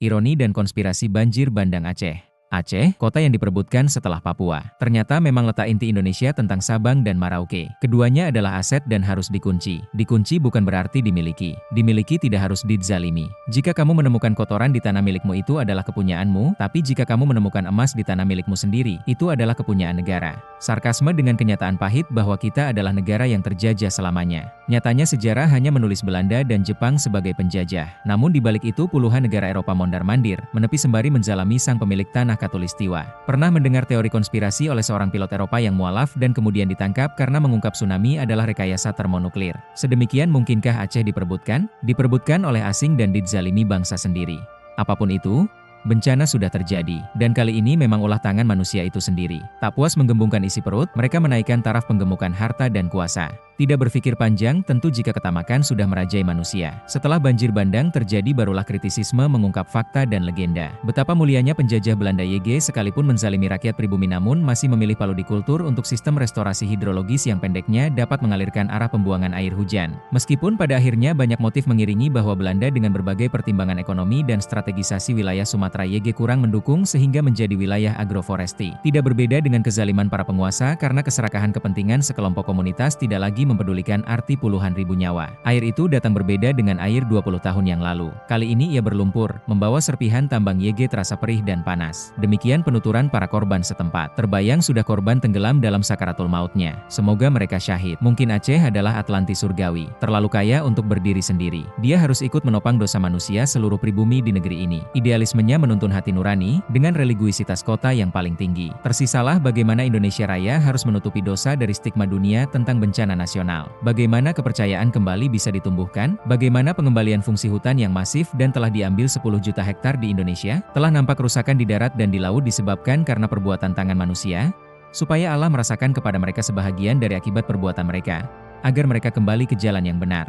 Ironi dan konspirasi banjir bandang Aceh. Aceh, kota yang diperebutkan setelah Papua. Ternyata memang letak inti Indonesia tentang Sabang dan Merauke. Keduanya adalah aset dan harus dikunci. Dikunci bukan berarti dimiliki. Dimiliki tidak harus dizalimi. Jika kamu menemukan kotoran di tanah milikmu itu adalah kepunyaanmu, tapi jika kamu menemukan emas di tanah milikmu sendiri, itu adalah kepunyaan negara. Sarkasme dengan kenyataan pahit bahwa kita adalah negara yang terjajah selamanya. Nyatanya sejarah hanya menulis Belanda dan Jepang sebagai penjajah. Namun di balik itu puluhan negara Eropa mondar-mandir, menepi sembari menjalami sang pemilik tanah Katulistiwa. Pernah mendengar teori konspirasi oleh seorang pilot Eropa yang mualaf dan kemudian ditangkap karena mengungkap tsunami adalah rekayasa termonuklir. Sedemikian mungkinkah Aceh diperebutkan? Diperebutkan oleh asing dan dizalimi bangsa sendiri. Apapun itu, bencana sudah terjadi, dan kali ini memang ulah tangan manusia itu sendiri. Tak puas menggembungkan isi perut, mereka menaikkan taraf penggemukan harta dan kuasa. Tidak berpikir panjang, tentu jika ketamakan sudah merajai manusia. Setelah banjir bandang terjadi barulah kritisisme mengungkap fakta dan legenda. Betapa mulianya penjajah Belanda YG sekalipun menzalimi rakyat pribumi namun masih memilih paludikultur untuk sistem restorasi hidrologis yang pendeknya dapat mengalirkan arah pembuangan air hujan. Meskipun pada akhirnya banyak motif mengiringi bahwa Belanda dengan berbagai pertimbangan ekonomi dan strategisasi wilayah Sumatera YG kurang mendukung sehingga menjadi wilayah agroforesti. Tidak berbeda dengan kezaliman para penguasa karena keserakahan kepentingan sekelompok komunitas tidak lagi mempedulikan arti puluhan ribu nyawa. Air itu datang berbeda dengan air 20 tahun yang lalu. Kali ini ia berlumpur, membawa serpihan tambang YG terasa perih dan panas. Demikian penuturan para korban setempat. Terbayang sudah korban tenggelam dalam sakaratul mautnya. Semoga mereka syahid. Mungkin Aceh adalah Atlantis surgawi. Terlalu kaya untuk berdiri sendiri. Dia harus ikut menopang dosa manusia seluruh pribumi di negeri ini. Idealismenya menuntun hati nurani, dengan religuisitas kota yang paling tinggi. Tersisalah bagaimana Indonesia Raya harus menutupi dosa dari stigma dunia tentang bencana nasional. Bagaimana kepercayaan kembali bisa ditumbuhkan? Bagaimana pengembalian fungsi hutan yang masif dan telah diambil 10 juta hektar di Indonesia? Telah nampak kerusakan di darat dan di laut disebabkan karena perbuatan tangan manusia? Supaya Allah merasakan kepada mereka sebahagian dari akibat perbuatan mereka, agar mereka kembali ke jalan yang benar.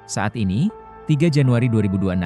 Saat ini, 3 Januari 2026,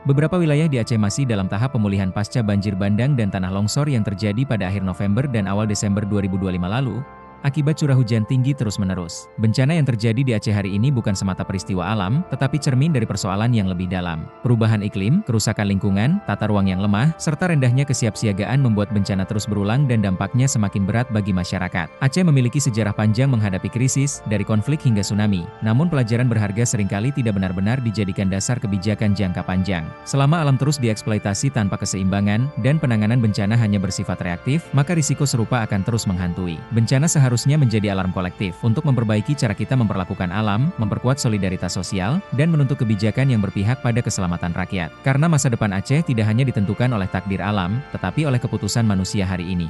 beberapa wilayah di Aceh masih dalam tahap pemulihan pasca banjir bandang dan tanah longsor yang terjadi pada akhir November dan awal Desember 2025 lalu. Akibat curah hujan tinggi terus-menerus. Bencana yang terjadi di Aceh hari ini bukan semata peristiwa alam, tetapi cermin dari persoalan yang lebih dalam. Perubahan iklim, kerusakan lingkungan, tata ruang yang lemah, serta rendahnya kesiapsiagaan membuat bencana terus berulang dan dampaknya semakin berat bagi masyarakat. Aceh memiliki sejarah panjang menghadapi krisis, dari konflik hingga tsunami. Namun pelajaran berharga seringkali tidak benar-benar dijadikan dasar kebijakan jangka panjang. Selama alam terus dieksploitasi tanpa keseimbangan, dan penanganan bencana hanya bersifat reaktif, maka risiko serupa akan terus menghantui. Bencana seharusnya menjadi alarm kolektif untuk memperbaiki cara kita memperlakukan alam, memperkuat solidaritas sosial, dan menuntut kebijakan yang berpihak pada keselamatan rakyat. Karena masa depan Aceh tidak hanya ditentukan oleh takdir alam, tetapi oleh keputusan manusia hari ini.